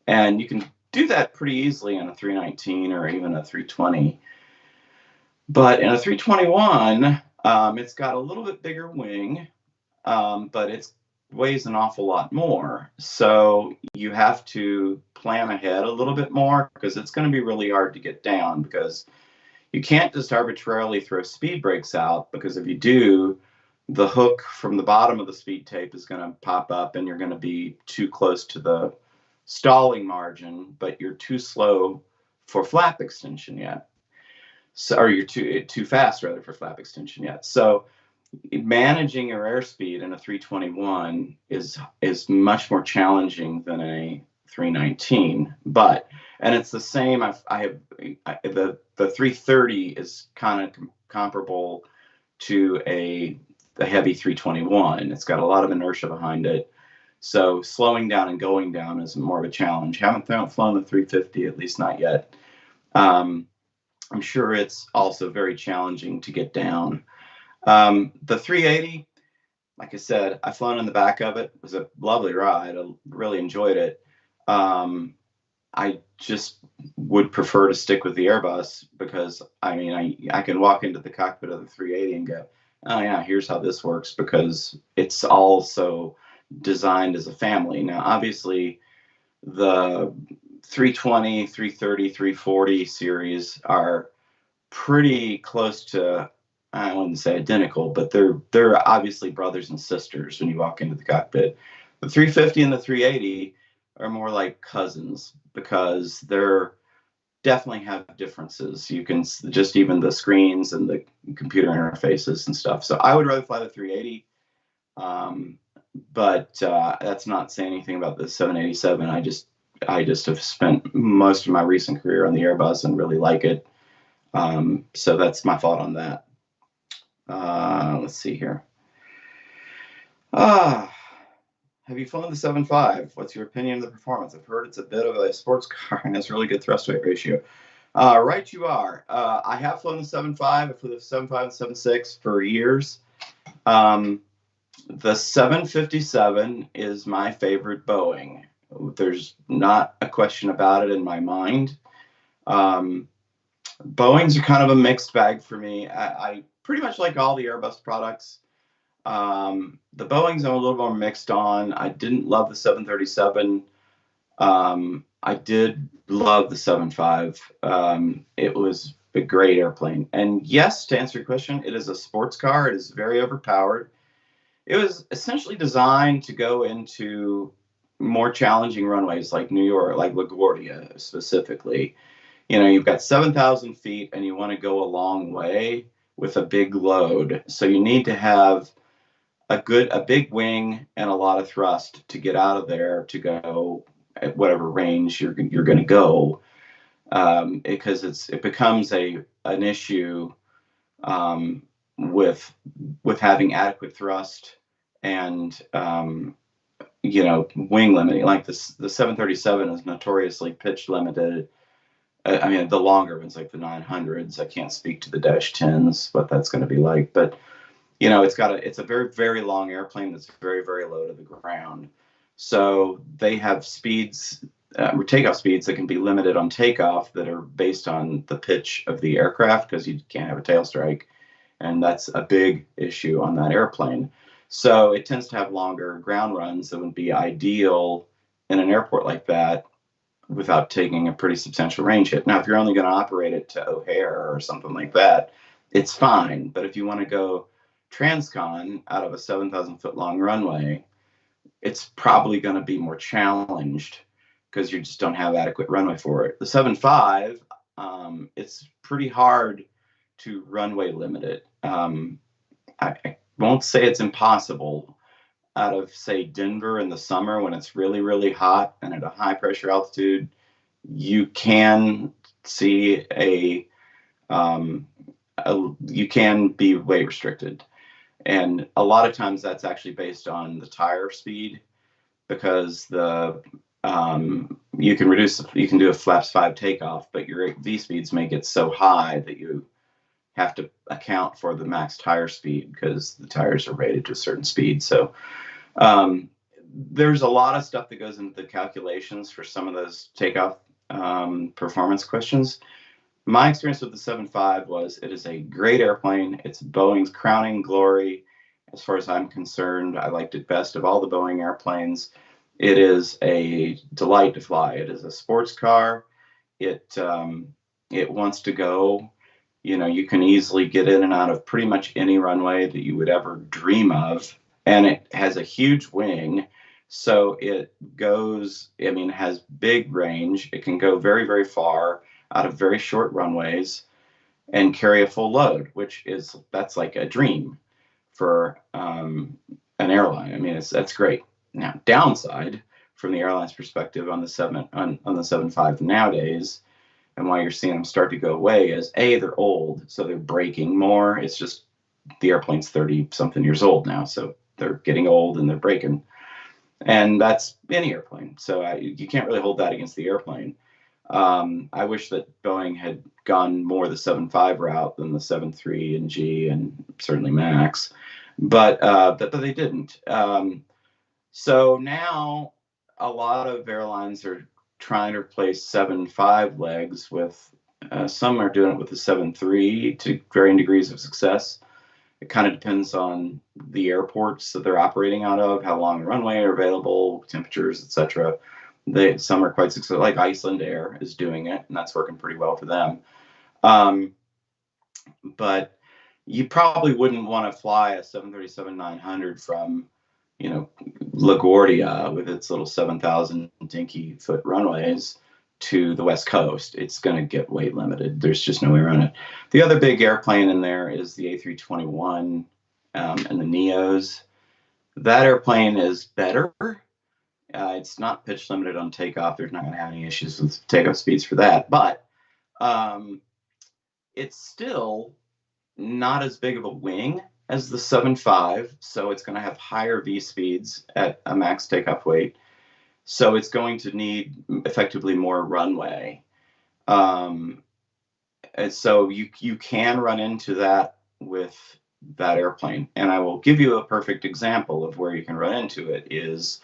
And you can do that pretty easily in a 319 or even a 320. But in a 321, it's got a little bit bigger wing, but it weighs an awful lot more. So you have to plan ahead a little bit more, because it's going to be really hard to get down, because you can't just arbitrarily throw speed brakes out, because if you do, the hook from the bottom of the speed tape is going to pop up and you're going to be too close to the stalling margin, but you're too slow for flap extension yet. So, or you're too fast rather for flap extension yet. So managing your airspeed in a 321 is much more challenging than a 319. And it's the same. The 330 is kind of comparable to a heavy 321. It's got a lot of inertia behind it. So slowing down and going down is more of a challenge. Haven't flown the 350, at least not yet. I'm sure it's also very challenging to get down. The 380, like I said, I've flown in the back of it. It was a lovely ride. I really enjoyed it. I just would prefer to stick with the Airbus, because I can walk into the cockpit of the 380 and go, oh yeah, here's how this works, because it's also designed as a family. Now, obviously, the 320, 330, 340 series are pretty close to, I wouldn't say identical, but they're obviously brothers and sisters when you walk into the cockpit. The 350 and the 380 are more like cousins because they're definitely have differences. You can just even the screens and the computer interfaces and stuff. So I would rather fly the 380. But that's not saying anything about the 787. I just have spent most of my recent career on the Airbus and really like it. So that's my thought on that. Let's see here. Have you flown the 7.5? What's your opinion of the performance? I've heard it's a bit of a sports car and has really good thrust weight ratio. Right, you are. I have flown the 7.5. I flew the 7.5 and 7.6 for years. The 757 is my favorite Boeing. There's not a question about it in my mind. Boeings are kind of a mixed bag for me. I pretty much like all the Airbus products. The Boeings I'm a little more mixed on. I didn't love the 737. I did love the 7.5. It was a great airplane. And yes, to answer your question, it is a sports car. It is very overpowered. It was essentially designed to go into more challenging runways like New York, like LaGuardia specifically. You know, you've got 7,000 feet and you want to go a long way with a big load. So you need to have a big wing and a lot of thrust to get out of there to go at whatever range you're going to go, because it becomes an issue with having adequate thrust and wing limiting. Like the 737 is notoriously pitch limited. I mean, the longer ones like the 900s. I can't speak to the Dash 10s, what that's going to be like, but it's a very, very long airplane that's very, very low to the ground. So they have speeds, takeoff speeds that can be limited on takeoff that are based on the pitch of the aircraft because you can't have a tail strike. And that's a big issue on that airplane. So it tends to have longer ground runs that would be ideal in an airport like that without taking a pretty substantial range hit. Now, if you're only going to operate it to O'Hare or something like that, it's fine. But if you want to go transcon out of a 7,000 foot long runway, it's probably going to be more challenged because you just don't have adequate runway for it. The 7.5, it's pretty hard to runway limit it. I won't say it's impossible. Out of, say, Denver in the summer when it's really, really hot and at a high pressure altitude, you can see you can be weight restricted. And a lot of times that's actually based on the tire speed because you can do a flaps 5 takeoff, but your V speeds may get so high that you have to account for the max tire speed because the tires are rated to a certain speed. So there's a lot of stuff that goes into the calculations for some of those takeoff performance questions. My experience with the 7.5 was it is a great airplane. It's Boeing's crowning glory. As far as I'm concerned, I liked it best of all the Boeing airplanes. It is a delight to fly. It is a sports car. It wants to go. You can easily get in and out of pretty much any runway that you would ever dream of. And it has a huge wing. So it has big range. It can go very, very far out of very short runways and carry a full load, that's like a dream for an airline. I mean, that's great. Now, downside from the airline's perspective on the 7.5 nowadays, and why you're seeing them start to go away is they're old, so they're breaking more. It's just the airplane's 30 something years old now, so they're getting old and they're breaking. And that's any airplane. So you can't really hold that against the airplane. I wish that Boeing had gone more the 7.5 route than the 7.3 and G and certainly Max, but they didn't. So now a lot of airlines are trying to replace 7.5 legs with, some are doing it with the 7.3 to varying degrees of success. It kind of depends on the airports that they're operating out of, how long the runway are available, temperatures, etc. Some are quite successful, like Iceland Air is doing it, and that's working pretty well for them. but you probably wouldn't want to fly a 737-900 from, LaGuardia with its little 7,000 dinky foot runways to the West Coast. It's going to get weight limited. There's just no way around it. The other big airplane in there is the A321 and the Neos. That airplane is better. It's not pitch limited on takeoff. There's not going to have any issues with takeoff speeds for that, but it's still not as big of a wing as the 7.5, so it's going to have higher V speeds at a max takeoff weight. So it's going to need effectively more runway. And so you can run into that with that airplane. And I will give you a perfect example of where you can run into it is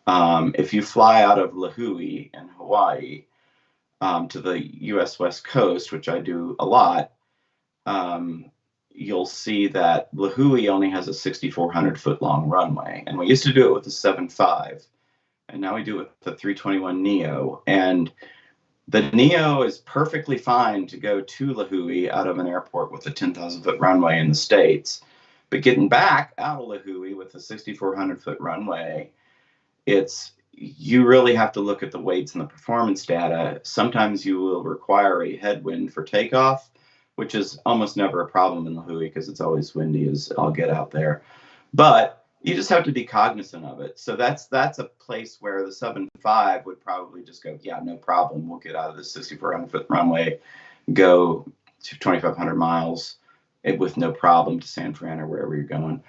if you fly out of Lahui in Hawaii to the U.S. West Coast, which I do a lot, you'll see that Lahui only has a 6,400 foot long runway. And we used to do it with the 7.5, and now we do it with the 321 Neo. And the Neo is perfectly fine to go to Lahui out of an airport with a 10,000 foot runway in the States. But getting back out of Lahui with a 6,400 foot runway, you really have to look at the weights and the performance data. Sometimes you will require a headwind for takeoff, which is almost never a problem in Lahui because it's always windy as all get out there. But you just have to be cognizant of it. So that's a place where the 7.5 would probably just go, yeah, no problem. We'll get out of the 6,400 foot runway, go to 2,500 miles with no problem to San Fran or wherever you're going.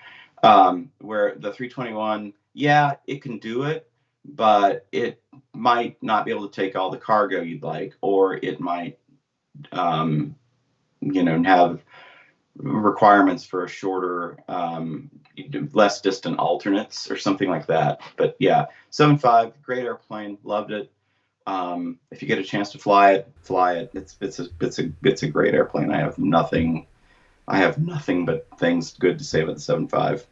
Where the 321, yeah, it can do it, but it might not be able to take all the cargo you'd like, or it might, have requirements for a shorter, less distant alternates or something like that. But yeah, 7.5, great airplane, loved it. If you get a chance to fly it, fly it. It's a great airplane. I have nothing but things good to say about the 7.5.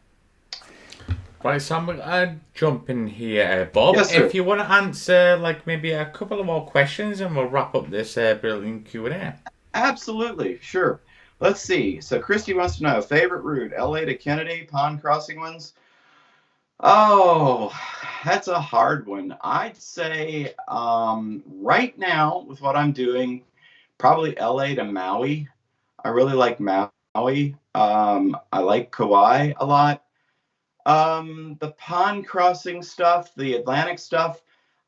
Right, so I'm gonna jump in here, Bob. Yes, sir. If you want to answer like maybe a couple of more questions, and we'll wrap up this brilliant Q&A. Absolutely, sure. Let's see. So Christy wants to know favorite route: LA to Kennedy, pond crossing ones. Oh, that's a hard one. I'd say right now with what I'm doing, probably LA to Maui. I really like Maui. I like Kauai a lot. The pond crossing stuff, the Atlantic stuff,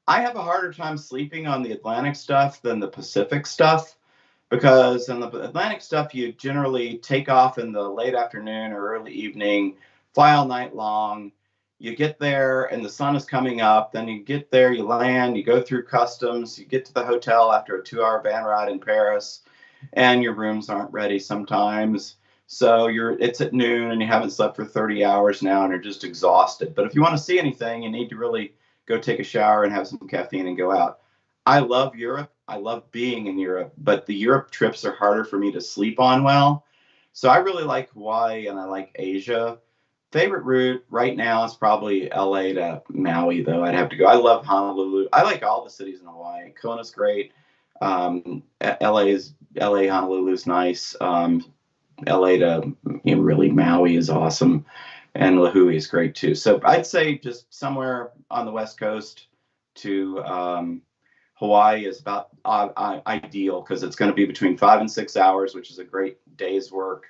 I have a harder time sleeping on the Atlantic stuff than the Pacific stuff, because in the Atlantic stuff, you generally take off in the late afternoon or early evening, fly all night long. You get there and the sun is coming up. Then you get there, you land, you go through customs, you get to the hotel after a 2-hour van ride in Paris, and your rooms aren't ready sometimes. So it's at noon and you haven't slept for 30 hours now and you're just exhausted. But if you want to see anything, you need to really go take a shower and have some caffeine and go out. I love Europe. I love being in Europe, but the Europe trips are harder for me to sleep on well. So I really like Hawaii and I like Asia. Favorite route right now is probably LA to Maui, though. I'd have to go. I love Honolulu. I like all the cities in Hawaii. Kona's great. LA Honolulu's nice. LA to really Maui is awesome, and Lahui is great too. So I'd say just somewhere on the West Coast to Hawaii is about ideal, because it's going to be between 5 and 6 hours, which is a great day's work,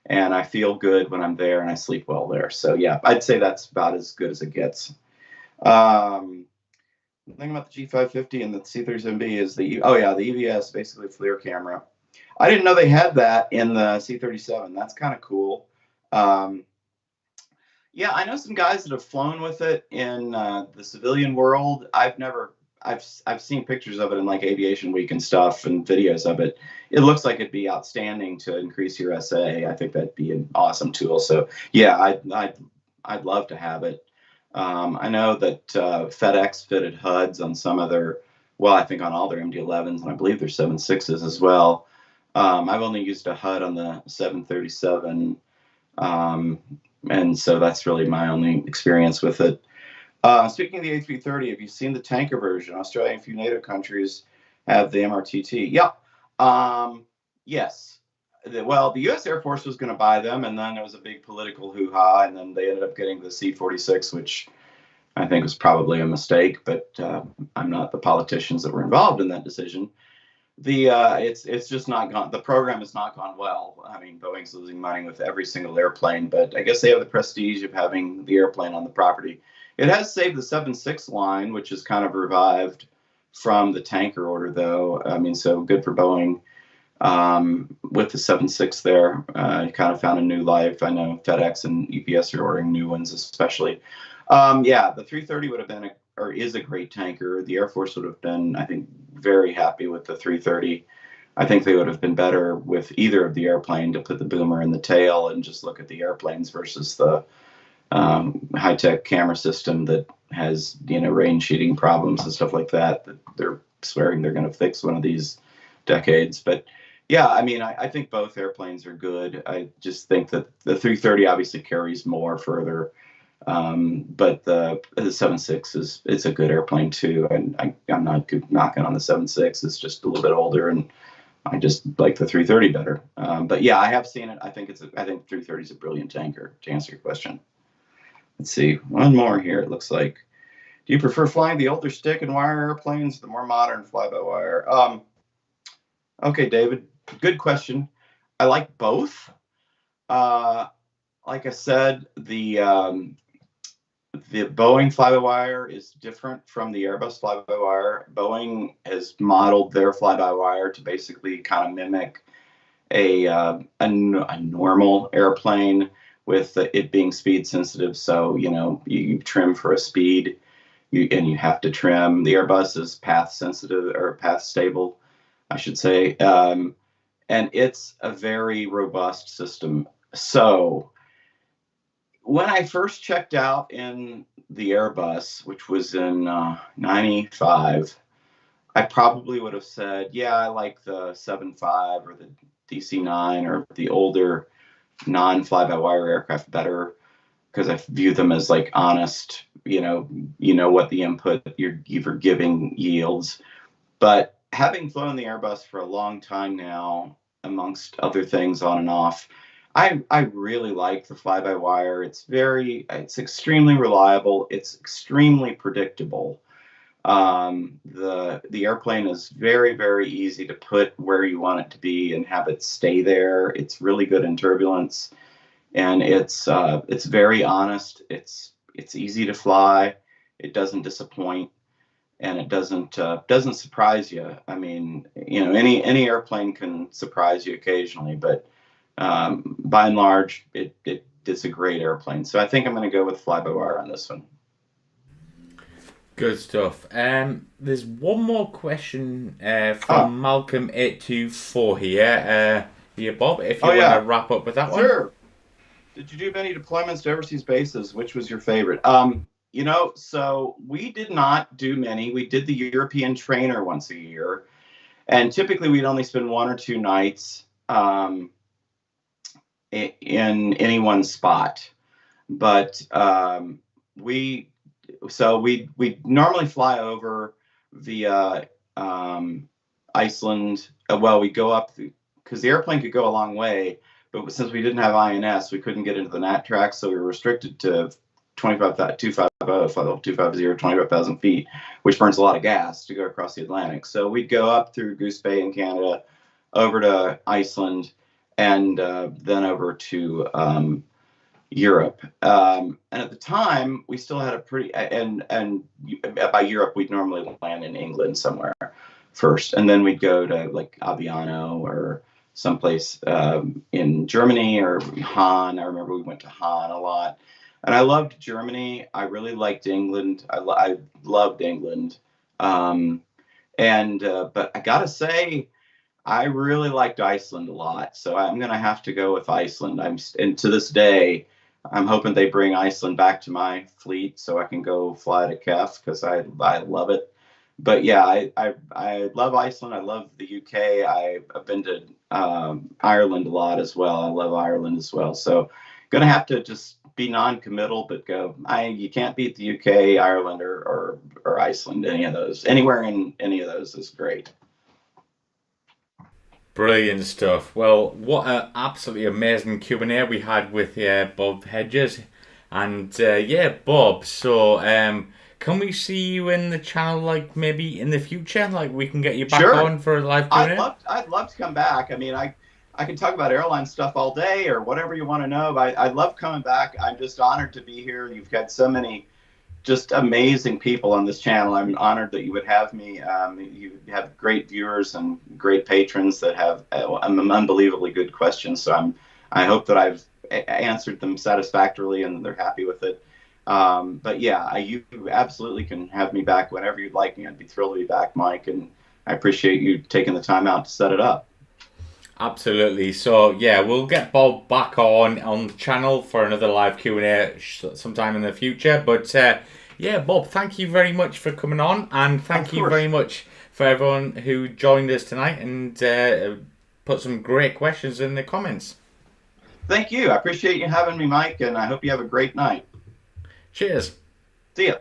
and I feel good when I'm there and I sleep well there. So yeah, I'd say that's about as good as it gets. The thing about the G550 and the C37B is the EVS, basically FLIR camera. I didn't know they had that in the C-37. That's kind of cool. Yeah, I know some guys that have flown with it in the civilian world. I've seen pictures of it in like Aviation Week and stuff and videos of it. It looks like it'd be outstanding to increase your SA. I think that'd be an awesome tool. So yeah, I'd love to have it. I know that FedEx fitted HUDs on some of their, I think on all their MD-11s, and I believe their 7.6s as well. I've only used a HUD on the 737, and so that's really my only experience with it. Speaking of the A330, have you seen the tanker version? Australia and a few NATO countries have the MRTT. Yeah. Yes. well, the U.S. Air Force was going to buy them, and then there was a big political hoo-ha, and then they ended up getting the C-46, which I think was probably a mistake, but I'm not the politicians that were involved in that decision. It's just not gone. The program has not gone well. I mean, Boeing's losing money with every single airplane, but I guess they have the prestige of having the airplane on the property. It has saved the 7.6 line, which is kind of revived from the tanker order, though. I mean, so good for Boeing with the 7.6 there. It kind of found a new life. I know FedEx and UPS are ordering new ones, especially. Yeah, the 330 would have been or is a great tanker. The Air Force would have been, I think, very happy with the 330. I think they would have been better with either of the airplane to put the boomer in the tail and just look at the airplanes versus the high-tech camera system that has, rain sheeting problems and stuff like that they're swearing they're going to fix one of these decades. But yeah, I mean, I think both airplanes are good. I just think that the 330 obviously carries more further. But the 7.6 it's a good airplane too, and I'm not knocking on the 7.6. It's just a little bit older, and I just like the 330 better. But yeah, I have seen it. I think 330 is a brilliant tanker. To answer your question, let's see one more here. It looks like. Do you prefer flying the older stick and wire airplanes, the more modern fly-by-wire? Okay, David, good question. I like both. Like I said, the Boeing fly-by-wire is different from the Airbus fly-by-wire. Boeing has modeled their fly-by-wire to basically kind of mimic a normal airplane with it being speed sensitive. So, you trim for a speed, and you have to trim. The Airbus is path sensitive or path stable, I should say. And it's a very robust system. So when I first checked out in the Airbus, which was in 95, I probably would have said, yeah, I like the 7.5 or the DC-9 or the older non-fly-by-wire aircraft better because I view them as like honest, what the input you're giving yields. But having flown the Airbus for a long time now, amongst other things on and off, I really like the fly-by-wire. It's extremely reliable. It's extremely predictable. The airplane is very, very easy to put where you want it to be and have it stay there. It's really good in turbulence, and it's very honest. It's easy to fly. It doesn't disappoint, and it doesn't surprise you. I mean, any airplane can surprise you occasionally, but by and large, it's a great airplane. So I think I'm going to go with fly-by-wire on this one. Good stuff. There's one more question from Malcolm824 here. Here, Bob, if you want to wrap up with that one. Sure. Did you do many deployments to overseas bases? Which was your favorite? So we did not do many. We did the European trainer once a year, and typically we'd only spend 1 or 2 nights in any one spot. But we normally fly over via Iceland. We go up because the airplane could go a long way, but since we didn't have INS, we couldn't get into the NAT track, so we were restricted to 25,000 feet, which burns a lot of gas to go across the Atlantic. So we'd go up through Goose Bay in Canada, over to Iceland, and then over to Europe. And at the time, we still had a pretty, and by Europe, we'd normally land in England somewhere first, and then we'd go to like Aviano or someplace in Germany or Hahn. I remember we went to Hahn a lot. And I loved Germany. I really liked England. I loved England. But I gotta say, I really liked Iceland a lot. So I'm gonna have to go with Iceland. And to this day, I'm hoping they bring Iceland back to my fleet so I can go fly to Kef because I love it. But yeah, I love Iceland. I love the UK. I've been to Ireland a lot as well. I love Ireland as well. So gonna have to just be non-committal, but go. You can't beat the UK, Ireland, or Iceland. Any of those, anywhere in any of those is great. Brilliant stuff. Well, what an absolutely amazing Q&A we had with Bob Hedges. And yeah, Bob, so can we see you in the channel like maybe in the future? Like we can get you back Sure. on for a live Q&A? I'd love to come back. I mean, I can talk about airline stuff all day or whatever you want to know, but I love coming back. I'm just honored to be here. You've got so many just amazing people on this channel. I'm honored that you would have me. You have great viewers and great patrons that have unbelievably good questions. So I hope that I've answered them satisfactorily and they're happy with it. But yeah, you absolutely can have me back whenever you'd like me. I'd be thrilled to be back, Mike, and I appreciate you taking the time out to set it up. Absolutely. So yeah, we'll get Bob back on the channel for another live Q&A sometime in the future. But yeah, Bob, thank you very much for coming on, and thank you very much for everyone who joined us tonight and put some great questions in the comments. Thank you. I appreciate you having me, Mike, and I hope you have a great night. Cheers. See ya.